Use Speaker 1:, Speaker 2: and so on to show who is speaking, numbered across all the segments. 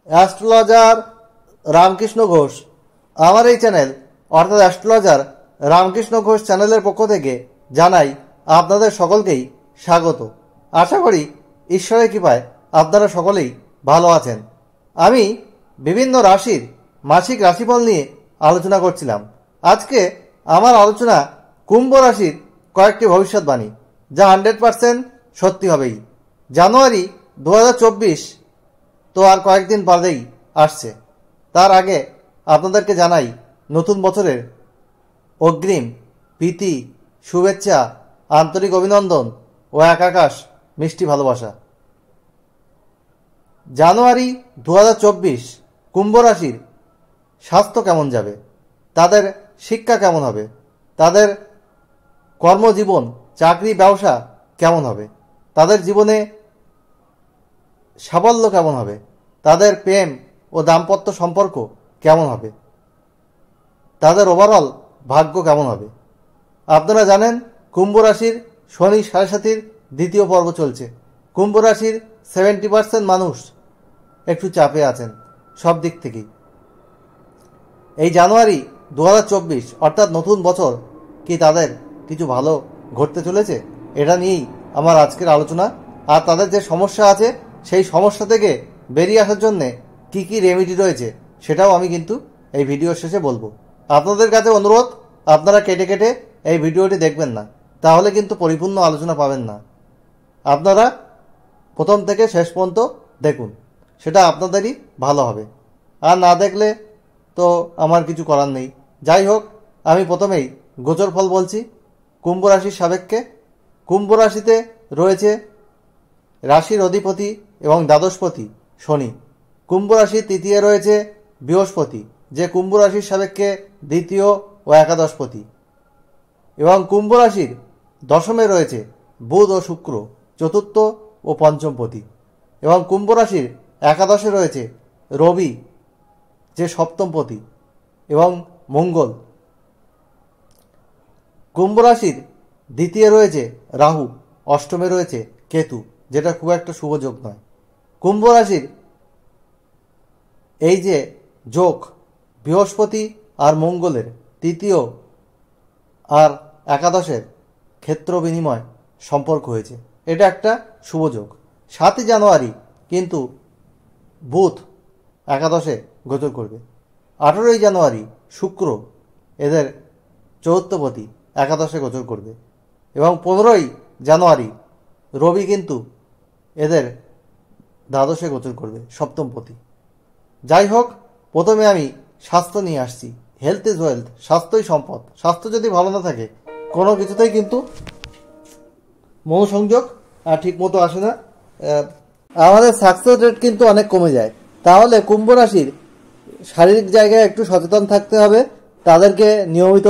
Speaker 1: Astrologer Ramakrishna Ghosh আমার এই channel অর্থাৎ অ্যাস্ট্রোলজার রামকৃষ্ণ ঘোষ চ্যানেলের পক্ষ থেকে জানাই আপনাদের সকলকেই স্বাগত। আশা করি ঈশ্বরের কৃপায় আপনারা সকলেই ভালো আছেন। আমি বিভিন্ন রাশির মাসিক রাশিফল নিয়ে আলোচনা করছিলাম। আজকে আমার আলোচনা কুম্ভ রাশির কয়েকটি ভবিষ্যৎবাণী, যা 100% সত্যি হবেই। জানুয়ারি 2024 তো আর কয়েকদিন বাদেই আসছে। তার আগে আপনাদেরকে জানাই নতুন বছরের অগ্রিম প্রীতি, শুভেচ্ছা, আন্তরিক অভিনন্দন ও এক আকাশ মিষ্টি ভালোবাসা। জানুয়ারি 2024 কুম্ভ রাশির স্বাস্থ্য কেমন যাবে, তাদের শিক্ষা কেমন হবে, তাদের কর্মজীবন, চাকরি, ব্যবসা কেমন হবে, তাদের জীবনে সাফল্য কেমন হবে, তাদের প্রেম ও দাম্পত্য সম্পর্ক কেমন হবে, তাদের ওভারঅল ভাগ্য কেমন হবে। আপনারা জানেন কুম্ভ রাশির শনি 7.5 দ্বিতীয় পর্ব চলছে। কুম্ভ রাশির 70% মানুষ একটু চাপে আছেন সব দিক থেকেই। এই জানুয়ারি 2024 অর্থাৎ নতুন বছর কি তাদের কিছু ভালো ঘটতে চলেছে, এটা নিয়েই আমার আজকের আলোচনা। আর তাদের যে সমস্যা আছে সেই সমস্যা থেকে বেরিয়ে আসার জন্যে কি কি রেমেডি রয়েছে সেটাও আমি কিন্তু এই ভিডিওর শেষে বলবো। আপনাদের কাছে অনুরোধ, আপনারা কেটে কেটে এই ভিডিওটি দেখবেন না, তাহলে কিন্তু পরিপূর্ণ আলোচনা পাবেন না। আপনারা প্রথম থেকে শেষ পর্যন্ত দেখুন, সেটা আপনাদেরই ভালো হবে। আর না দেখলে তো আমার কিছু করার নেই। যাই হোক, আমি প্রথমেই গোচর ফল বলছি কুম্ভ রাশির সাপেক্ষে। কুম্ভ রাশিতে রয়েছে রাশির অধিপতি এবং দ্বাদশপতি শনি। কুম্ভ রাশির তৃতীয় রয়েছে বৃহস্পতি, যে কুম্ভ রাশির সাপেক্ষে দ্বিতীয় ও একাদশপতি। এবং কুম্ভ রাশির দশমে রয়েছে বুধ ও শুক্র, চতুর্থ ও পঞ্চমপতি। এবং কুম্ভ রাশির একাদশে রয়েছে রবি, যে সপ্তমপতি, এবং মঙ্গল। কুম্ভ রাশির দ্বিতীয় রয়েছে রাহু, অষ্টমে রয়েছে কেতু, যেটা খুব একটা শুভ যোগ নয়। কুম্ভ রাশির এই যে যোগ বৃহস্পতি আর মঙ্গলের তৃতীয় আর একাদশের ক্ষেত্র বিনিময় সম্পর্ক হয়েছে, এটা একটা শুভ যোগ। 7 জানুয়ারি কিন্তু বুধ একাদশে গোচর করবে। 18 জানুয়ারি শুক্র এদের চতুর্থপতি একাদশে গোচর করবে। এবং 15 জানুয়ারি রবি কিন্তু এদের দ্বাদশে গোচর করবে, সপ্তমপতি। যাই হোক, প্রথমে আমি স্বাস্থ্য নিয়ে আসছি। হেলথ ইজ ওয়েলথ, স্বাস্থ্যই সম্পদ। স্বাস্থ্য যদি ভালো না থাকে কোনো কিছুতেই কিন্তু মনোসংযোগ ঠিক মতো আসে না, আমাদের সাকসেস রেট কিন্তু অনেক কমে যায়। তাহলে কুম্ভ রাশির শারীরিক জায়গায় একটু সচেতন থাকতে হবে। তাদেরকে নিয়মিত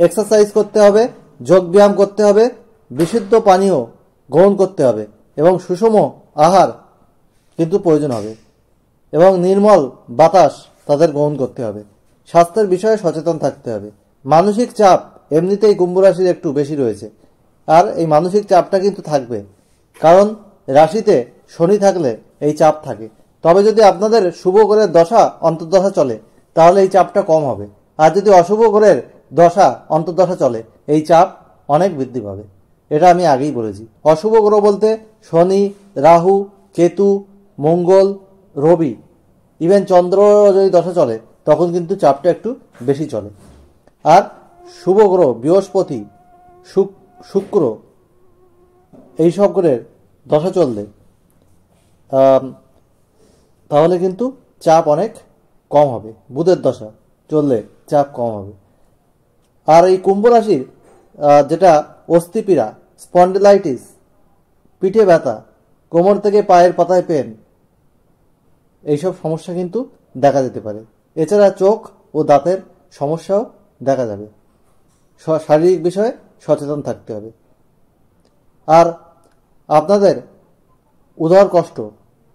Speaker 1: এক্সারসাইজ করতে হবে, যোগ ব্যায়াম করতে হবে, বিশুদ্ধ পানীয় গ্রহণ করতে হবে এবং সুষম আহার কিন্তু প্রয়োজন হবে এবং নির্মল বাতাস তাদের গ্রহণ করতে হবে। স্বাস্থ্যের বিষয়ে সচেতন থাকতে হবে। মানসিক চাপ এমনিতেই কুম্ভ রাশির একটু বেশি রয়েছে, আর এই মানসিক চাপটা কিন্তু থাকবে, কারণ রাশিতে শনি থাকলে এই চাপ থাকে। তবে যদি আপনাদের শুভ গ্রহের দশা অন্তর্দশা চলে তাহলে এই চাপটা কম হবে, আর যদি অশুভ গ্রহের দশা অন্তর্দশা চলে এই চাপ অনেক বৃদ্ধি পাবে। এটা আমি আগেই বলেছি। অশুভ গ্রহ বলতে শনি, রাহু, কেতু, মঙ্গল, রবি, ইভেন চন্দ্র যদি দশা চলে তখন কিন্তু চাপটা একটু বেশি চলে। আর শুভ গ্রহ বৃহস্পতি, শুক্র এইসব গ্রহের দশা চললে তাহলে কিন্তু চাপ অনেক কম হবে। বুধের দশা চললে চাপ কম হবে। আর এই কুম্ভ রাশির যেটা অস্থিপীড়া, স্পন্ডিলাইটিস, পিঠে ব্যথা, কোমর থেকে পায়ের পাতায় পেন, এইসব সমস্যা কিন্তু দেখা যেতে পারে। এছাড়া চোখ ও দাঁতের সমস্যাও দেখা যাবে। শারীরিক বিষয়ে সচেতন থাকতে হবে। আর আপনাদের উদর কষ্ট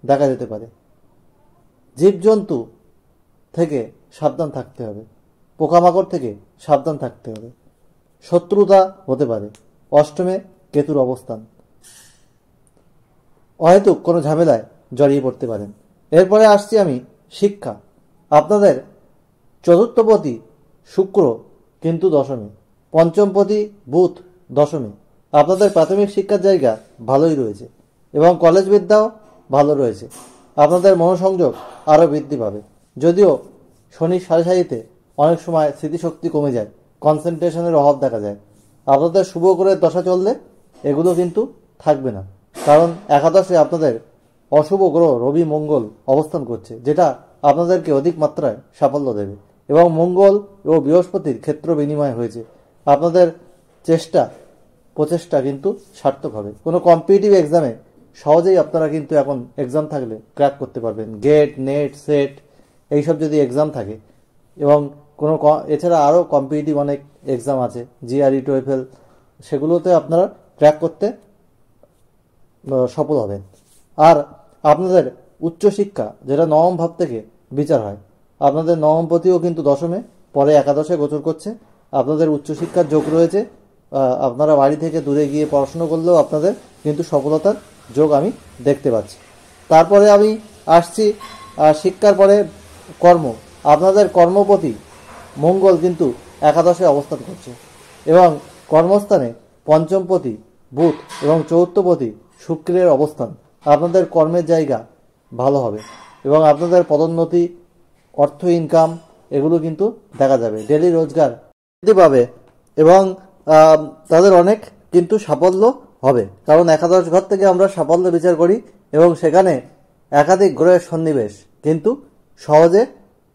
Speaker 1: দেখা যেতে পারে। জীবজন্তু থেকে সাবধান থাকতে হবে, পোকামাকড় থেকে সাবধান থাকতে হবে। শত্রুতা হতে পারে। অষ্টমে কেতুর অবস্থান, অহেতুক কোনো ঝামেলায় জড়িয়ে পড়তে পারেন। এরপরে আসছি আমি শিক্ষা, আপনাদের চতুর্থপতি শুক্র কিন্তু দশমী, পঞ্চমপতি বুধ দশমী। আপনাদের প্রাথমিক শিক্ষার জায়গা ভালোই রয়েছে এবং কলেজ বিদ্যাও ভালো রয়েছে। আপনাদের মনোসংযোগ আরও বৃদ্ধি পাবে। যদিও শনি সাড়ে সাড়িতে অনেক সময় স্মৃতিশক্তি কমে যায়, কনসেন্ট্রেশনের অভাব দেখা যায়। আপনাদের শুভ গ্রহের দশা চললে এগুলো কিন্তু থাকবে না, কারণ একাদশে আপনাদের অশুভ গ্রহ রবি মঙ্গল অবস্থান করছে, যেটা আপনাদেরকে অধিক মাত্রায় সাফল্য দেবে। এবং মঙ্গল ও বৃহস্পতির ক্ষেত্র বিনিময় হয়েছে। আপনাদের প্রচেষ্টা কিন্তু সার্থক হবে। কোনো কম্পিটিটিভ এক্সামে সহজেই আপনারা কিন্তু এখন এক্সাম থাকলে ক্র্যাক করতে পারবেন। গেট, নেট, সেট এইসব যদি এক্সাম থাকে এবং কোনো এছাড়া আরও কম্পিটিটিভ অনেক এক্সাম আছে, জিআরই, টোয়েফেল, সেগুলোতে আপনারা ক্র্যাক করতে সফল হবেন। আর আপনাদের উচ্চশিক্ষা, যেটা নবম ভাব থেকে বিচার হয়, আপনাদের নবমপতিও কিন্তু দশমে, পরে একাদশে গোচর করছে। আপনাদের উচ্চশিক্ষার যোগ রয়েছে। আপনারা বাড়ি থেকে দূরে গিয়ে পড়াশুনো করলেও আপনাদের কিন্তু সফলতার যোগ আমি দেখতে পাচ্ছি। তারপরে আমি আসছি শিক্ষার পরে কর্ম। আপনাদের কর্মপতি মঙ্গল কিন্তু একাদশে অবস্থান করছে এবং কর্মস্থানে পঞ্চমপতি বুধ এবং চতুর্থপতি শুক্রের অবস্থান। আপনাদের কর্মের জায়গা ভালো হবে এবং আপনাদের পদোন্নতি, অর্থ ইনকাম এগুলো কিন্তু দেখা যাবে। ডেলি রোজগার বৃদ্ধি পাবে এবং তাদের অনেক কিন্তু সাফল্য হবে, কারণ একাদশ ঘর থেকে আমরা সাফল্য বিচার করি এবং সেখানে একাধিক গ্রহের সন্নিবেশ কিন্তু সহজে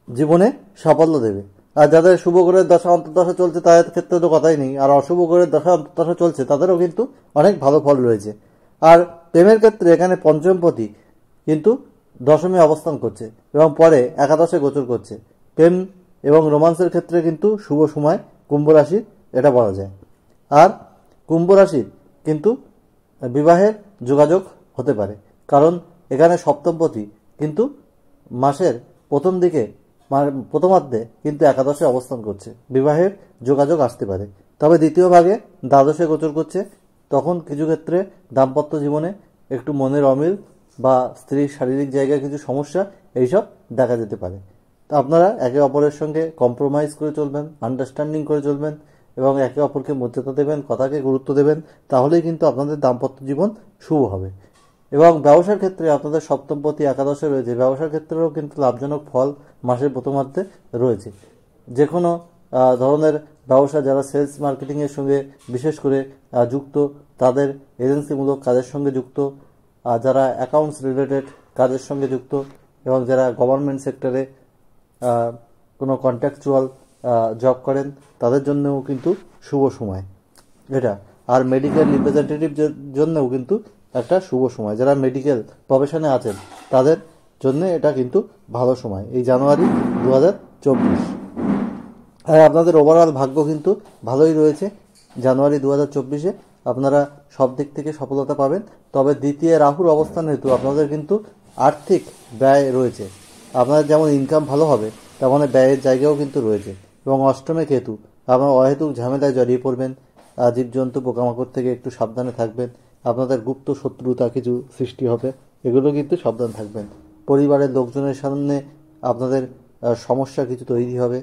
Speaker 1: জীবনে সাফল্য দেবে। আর যাদের শুভ গ্রহের দশা অন্তর্দশা চলছে তাদের ক্ষেত্রে তো কথাই নেই, আর অশুভ গ্রহের দশা অন্তর্দশা চলছে তাদেরও কিন্তু অনেক ভালো ফল রয়েছে। আর প্রেমের ক্ষেত্রে এখানে পঞ্চমপতি কিন্তু দশমী অবস্থান করছে এবং পরে একাদশে গোচর করছে। প্রেম এবং রোমান্সের ক্ষেত্রে কিন্তু শুভ সময় কুম্ভ রাশির, এটা বলা যায়। আর কুম্ভ রাশির কিন্তু বিবাহের যোগাযোগ হতে পারে, কারণ এখানে সপ্তমপতি কিন্তু মাসের প্রথম দিকে, প্রথমার্ধে কিন্তু একাদশে অবস্থান করছে। বিবাহের যোগাযোগ আসতে পারে। তবে দ্বিতীয় ভাগে দ্বাদশে গোচর করছে, তখন কিছু ক্ষেত্রে দাম্পত্য জীবনে একটু মনের অমিল বা স্ত্রীর শারীরিক জায়গায় কিছু সমস্যা এইসব দেখা যেতে পারে। তো আপনারা একে অপরের সঙ্গে কম্প্রোমাইজ করে চলবেন, আন্ডারস্ট্যান্ডিং করে চলবেন এবং একে অপরকে মর্যাদা দেবেন, কথাকে গুরুত্ব দেবেন, তাহলেই কিন্তু আপনাদের দাম্পত্য জীবন শুভ হবে। এবং ব্যবসার ক্ষেত্রে আপনাদের সপ্তমপতি একাদশে রয়েছে, ব্যবসার ক্ষেত্রেও কিন্তু লাভজনক ফল মাসের প্রথমার্ধে রয়েছে। যে কোনো ধরনের ব্যবসা, যারা সেলস মার্কেটিংয়ের সঙ্গে বিশেষ করে যুক্ত, তাদের এজেন্সিমূলক কাজের সঙ্গে যুক্ত, যারা অ্যাকাউন্টস রিলেটেড কাজের সঙ্গে যুক্ত এবং যারা গভর্নমেন্ট সেক্টরে কোনো কন্ট্রাকচুয়াল জব করেন, তাদের জন্যও কিন্তু শুভ সময় এটা। আর মেডিকেল রিপ্রেজেন্টেটিভ জন্যও কিন্তু একটা শুভ সময়। যারা মেডিকেল প্রফেশনে আছেন তাদের জন্য এটা কিন্তু ভালো সময়, এই জানুয়ারি 2024। আর আপনাদের ওভারঅল ভাগ্য কিন্তু ভালোই রয়েছে। জানুয়ারি 2024-এ আপনারা সব দিক থেকে সফলতা পাবেন। তবে দ্বিতীয় রাহুর অবস্থান হেতু আপনাদের কিন্তু আর্থিক ব্যয় রয়েছে। আপনাদের যেমন ইনকাম ভালো হবে, তেমন ব্যয়ের জায়গাও কিন্তু রয়েছে। এবং অষ্টমে কেতু, আপনারা অহেতুক ঝামেলায় জড়িয়ে পড়বেন। জীবজন্তু পোকামাকড় থেকে একটু সাবধানে থাকবেন। আপনাদের গুপ্ত শত্রুতা কিছু সৃষ্টি হবে, এগুলো কিন্তু সাবধান থাকবেন। পরিবারের লোকজনের সামনে আপনাদের সমস্যা কিছু তৈরি হবে,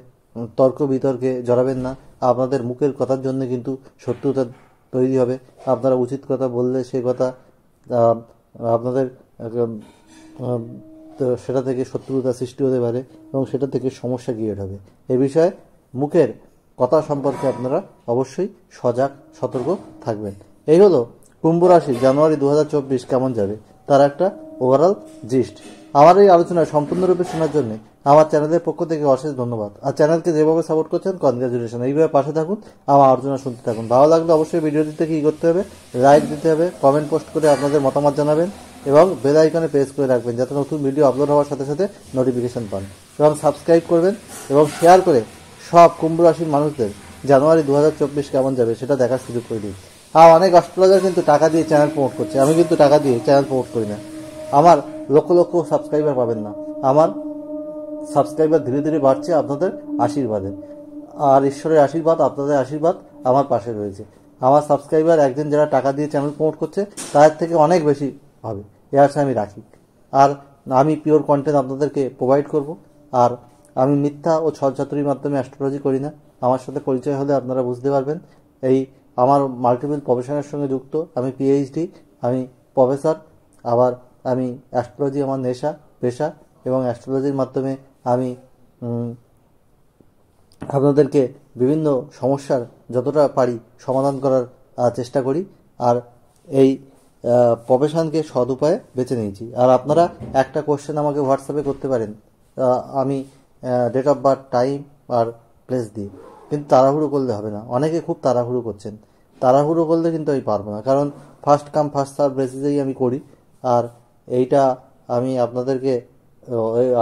Speaker 1: তর্ক বিতর্কে জড়াবেন না। আপনাদের মুখের কথার জন্য কিন্তু শত্রুতা তৈরি হবে। আপনারা উচিত কথা বললে সে কথা আপনাদের সেটা থেকে শত্রুতা সৃষ্টি হতে পারে এবং সেটা থেকে সমস্যা ক্রিয়েট হবে। এ বিষয়ে মুখের কথা সম্পর্কে আপনারা অবশ্যই সজাগ সতর্ক থাকবেন। এই হলো কুম্ভ রাশি জানুয়ারি 2024 কেমন যাবে তার একটা ওভারঅল জিস্ট। আমার এই আলোচনা সম্পূর্ণরূপে শোনার জন্য আমার চ্যানেলের পক্ষ থেকে অশেষ ধন্যবাদ। আর চ্যানেলকে যেভাবে সাপোর্ট করছেন কনগ্রাচুলেশন। এইভাবে পাশে থাকুন, আমার আলোচনা শুনতে থাকুন। ভালো লাগলে অবশ্যই ভিডিওটিতে কী করতে হবে, লাইক দিতে হবে, কমেন্ট পোস্ট করে আপনাদের মতামত জানাবেন এবং বেল আইকনে প্রেস করে রাখবেন, যাতে নতুন ভিডিও আপলোড হওয়ার সাথে সাথে নোটিফিকেশন পান। এবং সাবস্ক্রাইব করবেন এবং শেয়ার করে সব কুম্ভ রাশির মানুষদের জানুয়ারি 2024 কেমন যাবে সেটা দেখার সুযোগ করে দিন। আর অনেক অ্যাস্ট্রোলজার কিন্তু টাকা দিয়ে চ্যানেল প্রমোট করছে, আমি কিন্তু টাকা দিয়ে চ্যানেল প্রমোট করি না। আমার লক্ষ লক্ষ সাবস্ক্রাইবার পাবেন না, আমার সাবস্ক্রাইবার ধীরে ধীরে বাড়ছে আপনাদের আশীর্বাদে। আর ঈশ্বরের আশীর্বাদ, আপনাদের আশীর্বাদ আমার পাশে রয়েছে। আমার সাবস্ক্রাইবার একজন যারা টাকা দিয়ে চ্যানেল প্রমোট করছে তাদের থেকে অনেক বেশি হবে, এ আশা আমি রাখি। আর আমি পিওর কন্টেন্ট আপনাদেরকে প্রোভাইড করব। আর আমি মিথ্যা ও ছলচাতুরির মাধ্যমে অ্যাস্ট্রোলজি করি না। আমার সাথে পরিচয় হলে আপনারা বুঝতে পারবেন। এই আমার মাল্টিপল প্রফেশনের সঙ্গে যুক্ত। আমি পিএইচডি, আমি প্রফেসর, আবার আমি অ্যাস্ট্রোলজি আমার পেশা, এবং অ্যাস্ট্রোলজির মাধ্যমে আমি আপনাদেরকে বিভিন্ন সমস্যার যতটা পারি সমাধান করার চেষ্টা করি। আর এই প্রফেশনকে সৎ উপায়ে বেছে নিয়েছি। আর আপনারা একটা কোশ্চেন আমাকে হোয়াটসঅ্যাপে করতে পারেন, আমি ডেট অফ বার্থ, টাইম আর প্লেস দিই। কিন্তু তাড়াহুড়ো করলে হবে না। অনেকে খুব তাড়াহুড়ো করছেন। তাড়াহুড়ো করলে কিন্তু আমি পারবো না, কারণ ফার্স্ট কাম ফার্স্ট সার্ভ বেসিসেই আমি করি। আর এইটা আমি আপনাদেরকে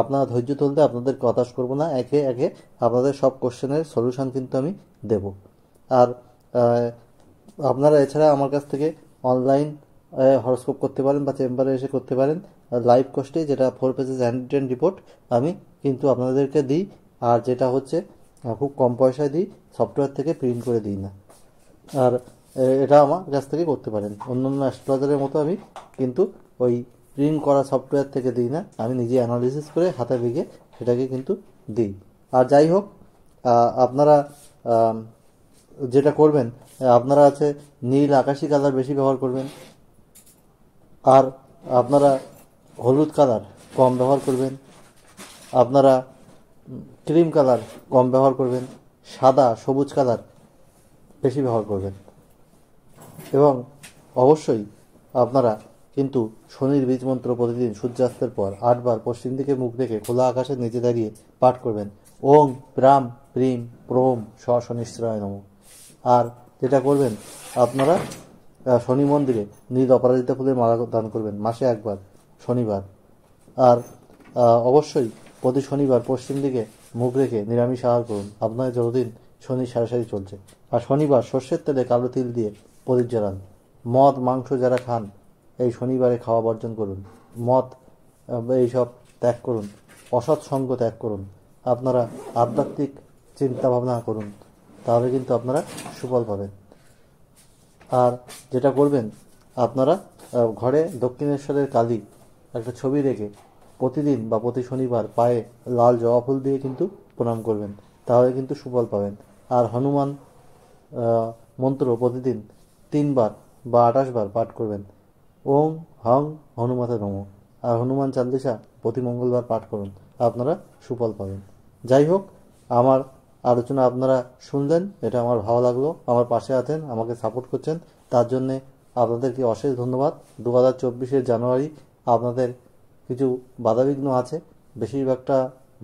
Speaker 1: আপনারা ধৈর্য ধরলে আপনাদেরকে হতাশ করবো না। একে একে আপনাদের সব কোশ্চেনের সলিউশন কিন্তু আমি দেব। আর আপনারা এছাড়া আমার কাছ থেকে অনলাইন হরস্কোপ করতে পারেন বা চেম্বারে এসে করতে পারেন লাইভ কস্টে, যেটা 4 পেজেস হ্যান্ড রিপোর্ট আমি কিন্তু আপনাদেরকে দিই। আর যেটা হচ্ছে খুব কম পয়সায় দিই, সফটওয়্যার থেকে প্রিন্ট করে দিই না। আর এটা আমার কাছ থেকে করতে পারেন। অন্যান্য অ্যাস্ট্রোলজারের মতো আমি কিন্তু ওই প্রিন্ট করা সফটওয়্যার থেকে দিই না, আমি নিজে অ্যানালিসিস করে হাতে লিখে সেটাকে কিন্তু দিই। আর যাই হোক, আপনারা যেটা করবেন, আপনারা আছে নীল আকাশি কালার বেশি ব্যবহার করবেন। আর আপনারা হলুদ কালার কম ব্যবহার করবেন। আপনারা ক্রিম কালার কম ব্যবহার করবেন। সাদা সবুজ কালার বেশি ব্যবহার করবেন। এবং অবশ্যই আপনারা কিন্তু শনির বীজ মন্ত্র প্রতিদিন সূর্যাস্তের পর 8 বার পশ্চিম দিকে মুখ রেখে খোলা আকাশের নিচে দাঁড়িয়ে পাঠ করবেন, ওং প্রাম প্রিম প্রোম শনিশ্চরায় নমঃ। আর যেটা করবেন, আপনারা শনি মন্দিরে নীল অপরাজিতা ফুলের মালা দান করবেন মাসে একবার, শনিবার। আর অবশ্যই প্রতি শনিবার পশ্চিম দিকে মুখ রেখে নিরামিষ আহার করুন। আপনার যতদিন শনি সারি চলছে। আর শনিবার সর্ষের তেলে কালো তিল দিয়ে প্রদীপ জ্বালান। মদ মাংস যারা খান, এই শনিবারে খাওয়া বর্জন করুন। মদ এইসব ত্যাগ করুন। অসৎ সঙ্গ ত্যাগ করুন। আপনারা আধ্যাত্মিক চিন্তা ভাবনা করুন, তাহলে কিন্তু আপনারা সুফল পাবেন। আর যেটা করবেন, আপনারা ঘরে দক্ষিণেশ্বরের কালী একটা ছবি রেখে প্রতিদিন বা প্রতি শনিবার পায়ে লাল জবা ফুল দিয়ে কিন্তু প্রণাম করবেন, তাহলে কিন্তু সুফল পাবেন। আর হনুমান মন্ত্র প্রতিদিন 3 বার বা 28 বার পাঠ করবেন, ওং হং হনুমতে নমঃ। আর হনুমান চালিসা প্রতি মঙ্গলবার পাঠ করুন, আপনারা সুফল পাবেন। যাই হোক, আমার আলোচনা আপনারা শুনলেন, এটা আমার ভালো লাগলো। আমার পাশে আছেন, আমাকে সাপোর্ট করছেন, তার জন্যে আপনাদেরকে অশেষ ধন্যবাদ। 2024 জানুয়ারি আপনাদের কিছু বাধাবিঘ্ন আছে, বেশিরভাগটা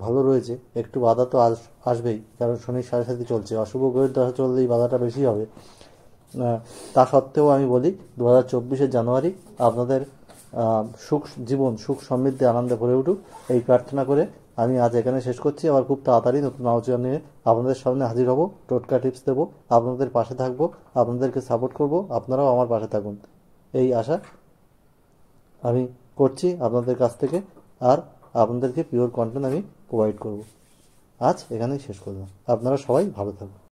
Speaker 1: ভালো রয়েছে, একটু বাধা তো আসবেই, কারণ শনির সাথে চলছে। অশুভ গ্রহের দ্বারা চললেই বাধাটা বেশি হবে। তা সত্ত্বেও আমি বলি 2024 জানুয়ারি আপনাদের সুখ জীবন, সুখ সমৃদ্ধি, আনন্দে ভরে উঠুক, এই প্রার্থনা করে আমি আজ এখানে শেষ করছি। আবার খুব তাড়াতাড়ি নতুন আলোচনা নিয়ে আপনাদের সামনে হাজির হব, টোটকা টিপস দেবো, আপনাদের পাশে থাকবো, আপনাদেরকে সাপোর্ট করব, আপনারাও আমার পাশে থাকুন, এই আশা আমি করছি আপনাদের কাছ থেকে। আর আপনাদেরকে পিওর কন্টেন্ট আমি প্রোভাইড করব। আজ এখানেই শেষ করলাম। আপনারা সবাই ভালো থাকুন।